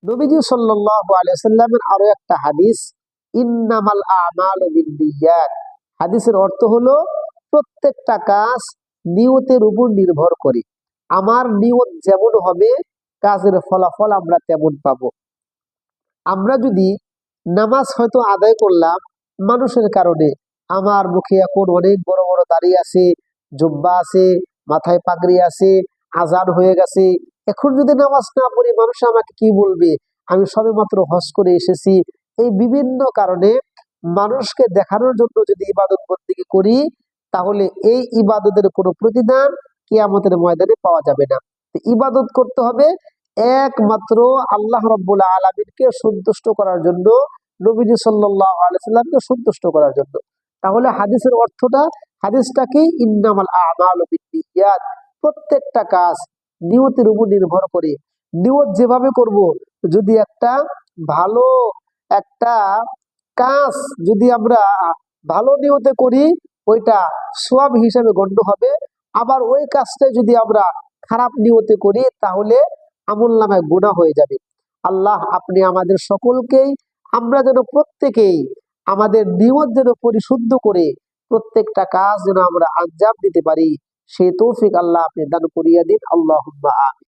নবীজি সাল্লাল্লাহু আলাইহি সাল্লামের আরো একটা হাদিস, ইন্নামাল আমালু বিন্নিয়াত। হাদিসের অর্থ হলো প্রত্যেকটা কাজ নিয়তের উপর নির্ভর করে। আমার নিয়ত যেমন হবে কাজের ফলাফল আমরা তেমন পাবো। আমরা যদি নামাজ হয়তো আদায় করলাম মানুষের কারণে, আমার মুখে এখন অনেক বড় বড় দাড়ি আছে, জুব্বা আছে, মাথায় পাগড়ি আছে, আজান হয়ে গেছে, এখন যদি নামাজ না পড়ি মানুষ আমাকে কি বলবে, আমি সবেমাত্র হজ করে এসেছি, এই বিভিন্ন কারণে মানুষকে দেখানোর জন্য যদি ইবাদত বন্দেগী করি, তাহলে এই ইবাদতের কোনো প্রতিদান কিয়ামতের ময়দানে পাওয়া যাবে না। ইবাদত করতে হবে একমাত্র আল্লাহ রাব্বুল আলামিনকে সন্তুষ্ট করার জন্য, নবীজি সাল্লাল্লাহু আলাইহি সাল্লামকে সন্তুষ্ট করার জন্য। তাহলে হাদিসের অর্থটা, হাদিসটা কি, ইন্নামাল আমালু বিন্নিয়াত, প্রত্যেকটা কাজ নিয়তের উপর নির্ভর করে। নিয়ত যেভাবে করব, যদি ভালো একটা কাজ যদি আমরা ভালো নিয়তে করি, ওইটা সওয়াব হিসাবে গণ্য হবে। আবার ওই কাজটা যদি আমরা খারাপ নিয়তে করি, তাহলে আমলনামায় গুনাহ হয়ে যাবে। আল্লাহ আপনি আমাদের সকলকেই, আমরা যেন প্রত্যেকেই আমাদের নিয়ত যেন পরিশুদ্ধ করে প্রত্যেকটা কাজ যেন আমরা আঞ্জাম দিতে পারি, সেই তৌফিক আল্লাহ আপনি দান করিয়া দিন। আল্লাহুম্মা আমিন।